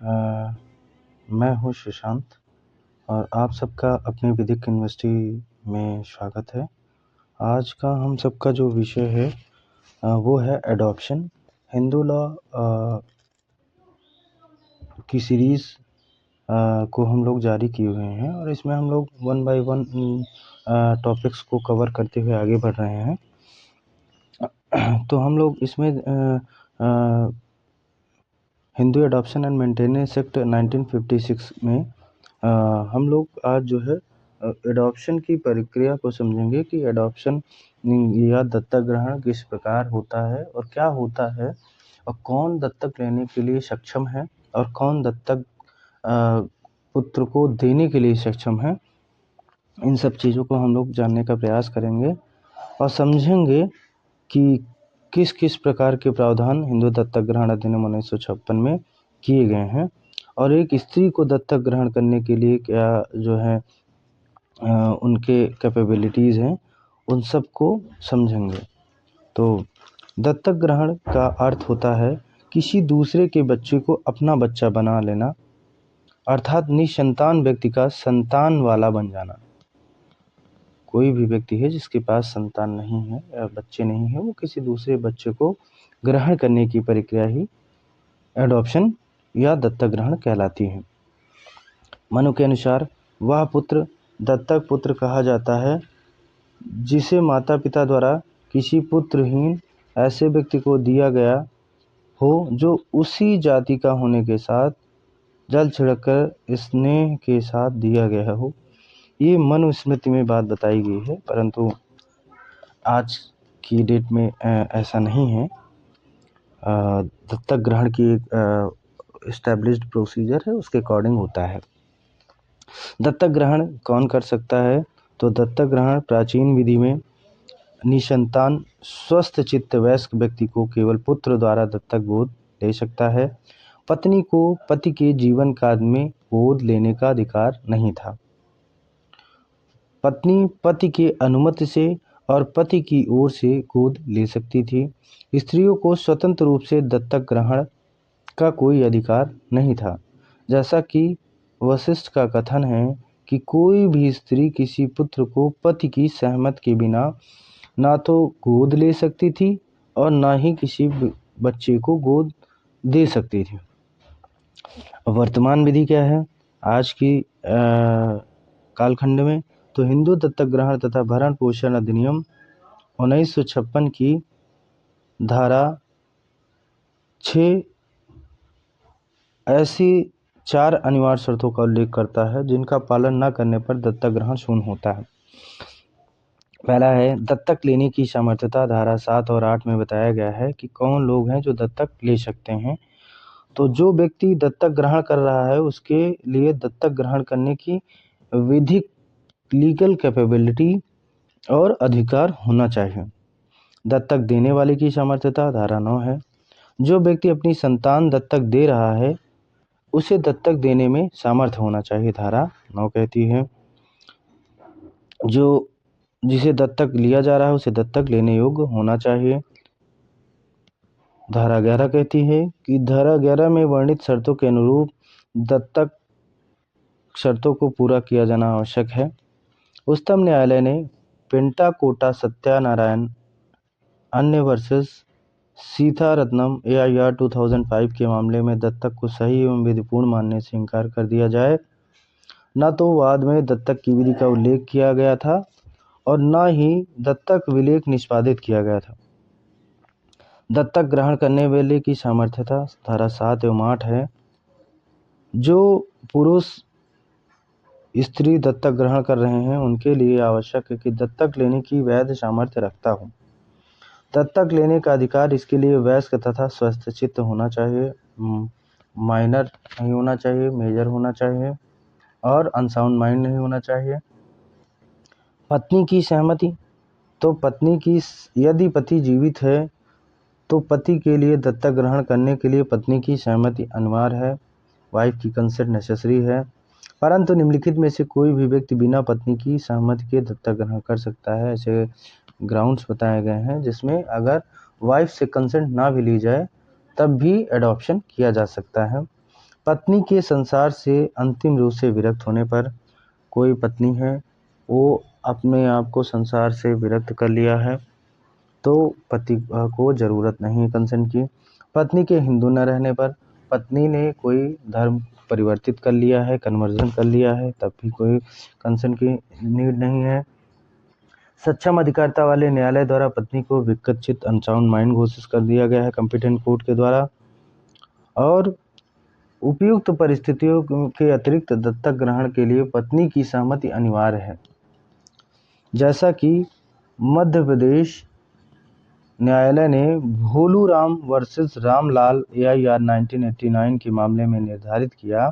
अ, मैं हूँ सुशांत और आप सबका अपनी विदिक यूनिवर्सिटी में स्वागत है। आज का हम सबका जो विषय है वो है एडॉप्शन। हिंदू लॉ की सीरीज़ को हम लोग जारी किए हुए हैं और इसमें हम लोग वन बाय वन टॉपिक्स को कवर करते हुए आगे बढ़ रहे हैं। तो हम लोग इसमें Hindu adoption and maintenance act 1956 में हम लोग आज जो है एडॉप्शन की प्रक्रिया को समझेंगे कि एडॉप्शन या दत्तक ग्रहण किस प्रकार होता है और क्या होता है और कौन दत्तक लेने के लिए सक्षम है और कौन दत्तक पुत्र को देने के लिए सक्षम है। इन सब चीज़ों को हम लोग जानने का प्रयास करेंगे और समझेंगे कि किस किस प्रकार के प्रावधान हिंदू दत्तक ग्रहण अधिनियम 1956 में किए गए हैं और एक स्त्री को दत्तक ग्रहण करने के लिए क्या जो है उनके कैपेबिलिटीज़ हैं, उन सब को समझेंगे। तो दत्तक ग्रहण का अर्थ होता है किसी दूसरे के बच्चे को अपना बच्चा बना लेना, अर्थात निसंतान व्यक्ति का संतान वाला बन जाना। कोई भी व्यक्ति है जिसके पास संतान नहीं है या बच्चे नहीं है, वो किसी दूसरे बच्चे को ग्रहण करने की प्रक्रिया ही एडॉप्शन या दत्तक ग्रहण कहलाती है। मनु के अनुसार वह पुत्र दत्तक पुत्र कहा जाता है जिसे माता पिता द्वारा किसी पुत्रहीन ऐसे व्यक्ति को दिया गया हो जो उसी जाति का होने के साथ जल छिड़ककर स्नेह के साथ दिया गया हो। ये मनुस्मृति में बात बताई गई है, परंतु आज की डेट में ऐसा नहीं है। दत्तक ग्रहण की एक एस्टैब्लिश्ड प्रोसीजर है, उसके अकॉर्डिंग होता है। दत्तक ग्रहण कौन कर सकता है? तो दत्तक ग्रहण प्राचीन विधि में निसंतान स्वस्थ चित्त वयस्क व्यक्ति को केवल पुत्र द्वारा दत्तक गोद ले सकता है। पत्नी को पति के जीवन काल में गोद लेने का अधिकार नहीं था। पत्नी पति की अनुमति से और पति की ओर से गोद ले सकती थी। स्त्रियों को स्वतंत्र रूप से दत्तक ग्रहण का कोई अधिकार नहीं था। जैसा कि वशिष्ठ का कथन है कि कोई भी स्त्री किसी पुत्र को पति की सहमति के बिना ना तो गोद ले सकती थी और ना ही किसी बच्चे को गोद दे सकती थी। वर्तमान विधि क्या है आज की कालखंड में? तो हिंदू दत्तक ग्रहण तथा भरण पोषण अधिनियम 1956 की धारा 6 ऐसी 4 अनिवार्य शर्तों का उल्लेख करता है जिनका पालन न करने पर दत्तक ग्रहण शून्य होता है। पहला है दत्तक लेने की सामर्थ्यता। धारा 7 और 8 में बताया गया है कि कौन लोग हैं जो दत्तक ले सकते हैं। तो जो व्यक्ति दत्तक ग्रहण कर रहा है उसके लिए दत्तक ग्रहण करने की विधिक लीगल कैपेबिलिटी और अधिकार होना चाहिए। दत्तक देने वाले की सामर्थ्यता धारा 9 है। जो व्यक्ति अपनी संतान दत्तक दे रहा है उसे दत्तक देने में सामर्थ्य होना चाहिए, धारा 9 कहती है। जो जिसे दत्तक लिया जा रहा है उसे दत्तक लेने योग्य होना चाहिए, धारा 11 कहती है कि धारा 11 में वर्णित शर्तों के अनुरूप दत्तक शर्तों को पूरा किया जाना आवश्यक है। उच्चतम न्यायालय ने पेंटाकोटा सत्यानारायण अन्य वर्सेस सीथारत्नम AIR 2005 के मामले में दत्तक को सही एवं विधिपूर्ण मानने से इनकार कर दिया जाए। न तो वाद में दत्तक की विधि का उल्लेख किया गया था और न ही दत्तक विलेख निष्पादित किया गया था। दत्तक ग्रहण करने वाले की सामर्थ्यता धारा 7 एवं 8 है। जो पुरुष स्त्री दत्तक ग्रहण कर रहे हैं उनके लिए आवश्यक है कि दत्तक लेने की वैध सामर्थ्य रखता हो। दत्तक लेने का अधिकार इसके लिए वयस्क तथा स्वस्थ चित्त होना चाहिए, माइनर नहीं होना चाहिए, मेजर होना चाहिए और अनसाउंड माइंड नहीं होना चाहिए। पत्नी की सहमति। तो पत्नी की यदि पति जीवित है तो पति के लिए दत्तक ग्रहण करने के लिए पत्नी की सहमति अनिवार्य है, वाइफ की कंसेंट नेसेसरी है। परंतु निम्नलिखित में से कोई भी व्यक्ति बिना पत्नी की सहमति के दत्तक ग्रहण कर सकता है। ऐसे ग्राउंड्स बताए गए हैं जिसमें अगर वाइफ से कंसेंट ना भी ली जाए तब भी एडॉप्शन किया जा सकता है। पत्नी के संसार से अंतिम रूप से विरक्त होने पर, कोई पत्नी है वो अपने आप को संसार से विरक्त कर लिया है, तो पति को ज़रूरत नहीं है कंसेंट की। पत्नी के हिंदू न रहने पर, पत्नी ने कोई धर्म परिवर्तित कर लिया है, कन्वर्जन कर लिया है, तब भी कोई कंसेंट की नीड नहीं है। सक्षम अधिकारिता वाले न्यायालय द्वारा पत्नी को विकसित अनसाउंड माइंड घोषित कर दिया गया है कॉम्पिटेंट कोर्ट के द्वारा। और उपयुक्त परिस्थितियों के अतिरिक्त दत्तक ग्रहण के लिए पत्नी की सहमति अनिवार्य है, जैसा कि मध्य प्रदेश न्यायालय ने भोलूराम वर्सेस रामलाल AIR 1989 के मामले में निर्धारित किया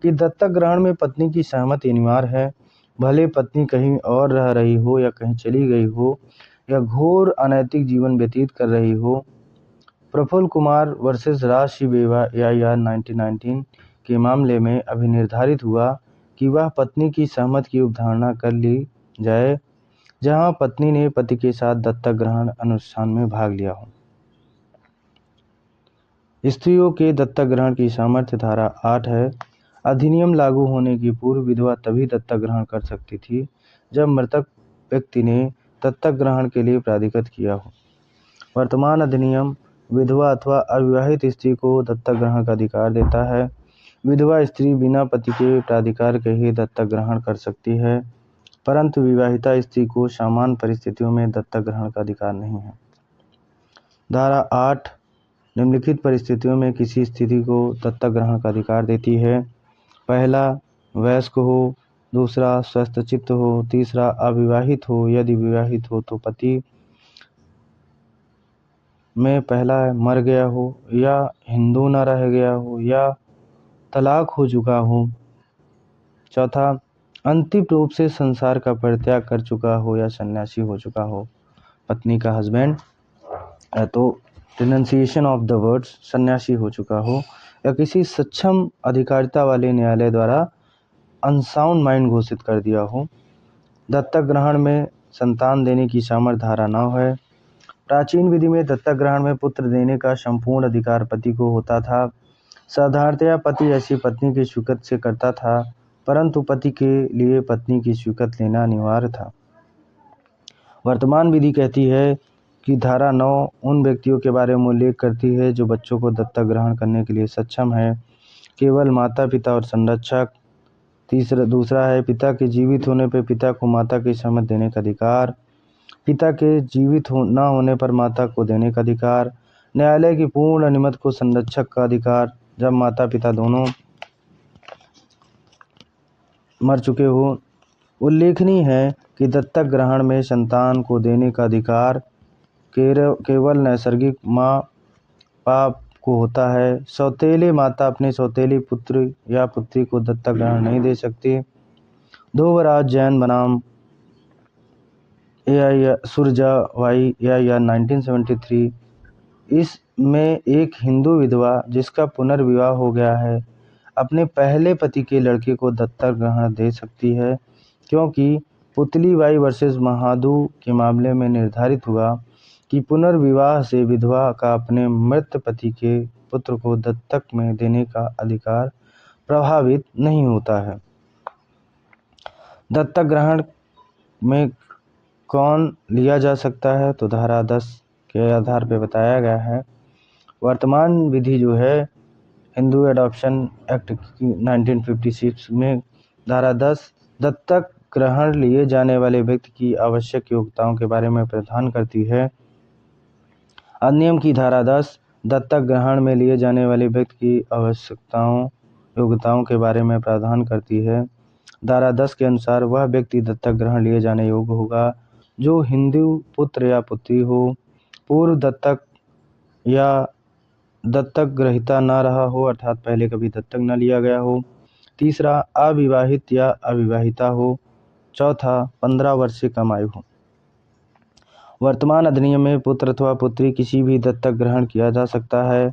कि दत्तक ग्रहण में पत्नी की सहमति अनिवार्य है, भले पत्नी कहीं और रह रही हो या कहीं चली गई हो या घोर अनैतिक जीवन व्यतीत कर रही हो। प्रफुल्ल कुमार वर्सेस राशि बेवा AIR 1919 के मामले में अभी निर्धारित हुआ कि वह पत्नी की सहमति की अवधारणा कर ली जाए जहां पत्नी ने पति के साथ दत्तक ग्रहण अनुष्ठान में भाग लिया हो। स्त्रियों के दत्तक ग्रहण की सामर्थ्य धारा 8 है। अधिनियम लागू होने की पूर्व विधवा तभी दत्तक ग्रहण कर सकती थी जब मृतक व्यक्ति ने दत्तक ग्रहण के लिए प्राधिकृत किया हो। वर्तमान अधिनियम विधवा अथवा अविवाहित स्त्री को दत्तक ग्रहण का अधिकार देता है। विधवा स्त्री बिना पति के प्राधिकार के ही दत्तक ग्रहण कर सकती है, परंतु विवाहिता स्त्री को सामान्य परिस्थितियों में दत्तक ग्रहण का अधिकार नहीं है। धारा 8 निम्नलिखित परिस्थितियों में किसी स्थिति को दत्तक ग्रहण का अधिकार देती है। पहला, वयस्क हो। दूसरा, स्वस्थचित्त हो। तीसरा, अविवाहित हो। यदि विवाहित हो तो पति में पहला मर गया हो या हिंदू न रह गया हो या तलाक हो चुका हो। चौथा, अंतिम रूप से संसार का परित्याग कर चुका हो या सन्यासी हो चुका हो। पत्नी का हस्बैंड तो रिनंसिएशन ऑफ द वर्ड्स सन्यासी हो चुका हो या किसी सक्षम अधिकारिता वाले न्यायालय द्वारा अनसाउंड माइंड घोषित कर दिया हो। दत्तक ग्रहण में संतान देने की सामर्थ्य धारा 9 है। प्राचीन विधि में दत्तक ग्रहण में पुत्र देने का संपूर्ण अधिकार पति को होता था। साधारणतया पति ऐसी पत्नी की स्वीकृति से करता था, परंतु पति के लिए पत्नी की स्वीकृति लेना अनिवार्य था। वर्तमान विधि कहती है कि धारा 9 उन व्यक्तियों के बारे में उल्लेख करती है जो बच्चों को दत्तक ग्रहण करने के लिए सक्षम है, केवल माता पिता और संरक्षक। दूसरा है पिता के जीवित होने पर पिता को माता की सहमति देने का अधिकार। पिता के जीवित न होने पर माता को देने का अधिकार। न्यायालय की पूर्ण अनुमति को संरक्षक का अधिकार जब माता पिता दोनों मर चुके हो। उल्लेखनीय है कि दत्तक ग्रहण में संतान को देने का अधिकार केवल नैसर्गिक माँ बाप को होता है। सौतेली माता अपने सौतेली पुत्र या पुत्री को दत्तक ग्रहण नहीं दे सकती। ध्रुवराज जैन बनाम सुरजावाई AIR 1973। इसमें एक हिंदू विधवा जिसका पुनर्विवाह हो गया है अपने पहले पति के लड़के को दत्तक ग्रहण दे सकती है, क्योंकि पुतलीबाई वर्सेस महादू के मामले में निर्धारित हुआ कि पुनर्विवाह से विधवा का अपने मृत पति के पुत्र को दत्तक में देने का अधिकार प्रभावित नहीं होता है। दत्तक ग्रहण में कौन लिया जा सकता है तो धारा 10 के आधार पर बताया गया है। वर्तमान विधि जो है हिंदू एडॉप्शन एक्ट 1956 में धारा 10 दत्तक ग्रहण लिए जाने वाले व्यक्ति की आवश्यक योग्यताओं के बारे में प्रावधान करती है। अधिनियम की धारा 10 दत्तक ग्रहण में लिए जाने वाले व्यक्ति की योग्यताओं के बारे में प्रावधान करती है। धारा 10 के अनुसार वह व्यक्ति दत्तक ग्रहण लिए जाने योग्य होगा जो हिंदू पुत्र या पुत्री हो, पूर्व दत्तक या दत्तक ग्रहीता न रहा हो, अर्थात पहले कभी दत्तक न लिया गया हो। तीसरा, अविवाहित या अविवाहिता हो। चौथा, 15 वर्ष से कम आयु हो। वर्तमान अधिनियम में पुत्र अथवा पुत्री किसी भी दत्तक ग्रहण किया जा सकता है।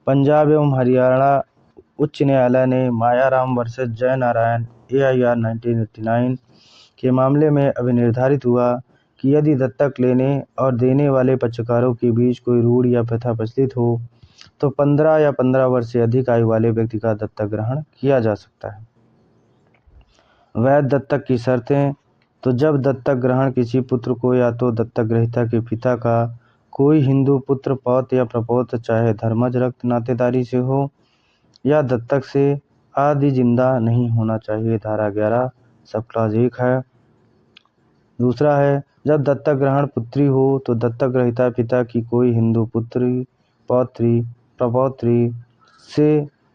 पंजाब एवं हरियाणा उच्च न्यायालय ने मायाराम वर्सेस जयनारायण AIR 1989 के मामले में अभी निर्धारित हुआ कि यदि दत्तक लेने और देने वाले पक्षकारों के बीच कोई रूढ़ या प्रथा प्रचलित हो तो 15 या 15 वर्ष से अधिक आयु वाले व्यक्ति का दत्तक ग्रहण किया जा सकता है। वैध दत्तक की शर्तें, तो जब दत्तक ग्रहण किसी पुत्र को या तो दत्तक ग्रहीता के पिता का कोई हिंदू पुत्र, पौत्र या प्रपौत्र, चाहे धर्मज रक्त नातेदारी से हो, या दत्तक से आदि जिंदा नहीं होना चाहिए। धारा 11 सब क्लास 1 है। दूसरा है, जब दत्तक ग्रहण पुत्री हो तो दत्तक ग्रहीता पिता की कोई हिंदू पुत्री, पौत्री, प्रपौत्री से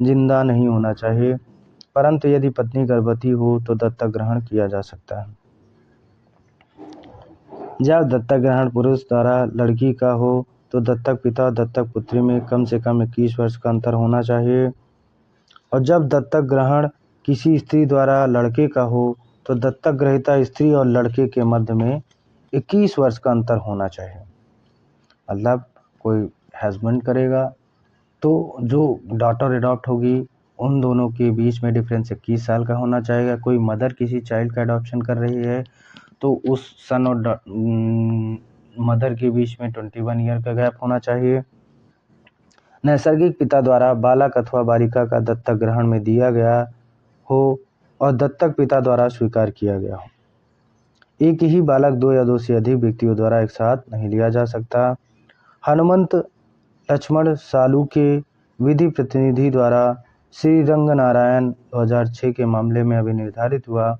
जिंदा नहीं होना चाहिए, परंतु यदि पत्नी गर्भवती हो तो दत्तक ग्रहण किया जा सकता है। जब दत्तक ग्रहण पुरुष द्वारा लड़की का हो तो दत्तक पिता और दत्तक पुत्री में कम से कम 21 वर्ष का अंतर होना चाहिए, और जब दत्तक ग्रहण किसी स्त्री द्वारा लड़के का हो तो दत्तक ग्रहीता स्त्री और लड़के के मध्य में 21 वर्ष का अंतर होना चाहिए। मतलब कोई हस्बैंड करेगा तो जो डॉटर अडॉप्ट होगी उन दोनों के बीच में डिफरेंस 21 साल का होना चाहिए। कोई मदर किसी चाइल्ड का अडॉप्शन कर रही है तो उस सन और मदर के बीच में 21 ईयर का गैप होना चाहिए। नैसर्गिक पिता द्वारा बालक अथवा बालिका का दत्तक ग्रहण में दिया गया हो और दत्तक पिता द्वारा स्वीकार किया गया हो। एक ही बालक 2 या 2 से अधिक व्यक्तियों द्वारा एक साथ नहीं लिया जा सकता। हनुमंत लक्ष्मण सालू के विधि प्रतिनिधि द्वारा श्री रंगनारायण 2006 के मामले में अभी निर्धारित हुआ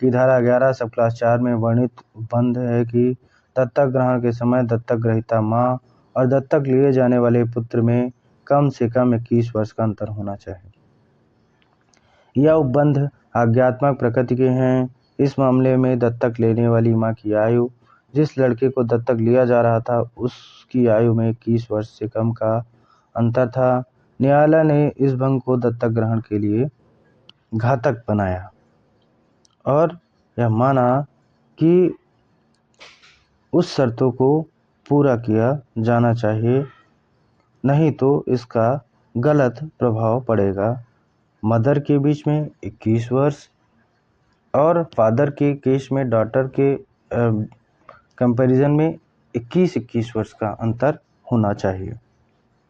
कि धारा 11 सब क्लास 4 में वर्णित बंध है कि दत्तक ग्रहण के समय दत्तक ग्रहीता माँ और दत्तक लिए जाने वाले पुत्र में कम से कम 21 वर्ष का अंतर होना चाहिए। यह उपबंध आज्ञात्मक प्रकृति के हैं। इस मामले में दत्तक लेने वाली माँ की आयु जिस लड़के को दत्तक लिया जा रहा था उसकी आयु में 21 वर्ष से कम का अंतर था। न्यायालय ने इस भंग को दत्तक ग्रहण के लिए घातक बनाया और यह माना कि उस शर्तों को पूरा किया जाना चाहिए, नहीं तो इसका गलत प्रभाव पड़ेगा। मदर के बीच में 21 वर्ष और फादर के केस में डॉटर के कंपैरिजन में 21 वर्ष का अंतर होना चाहिए।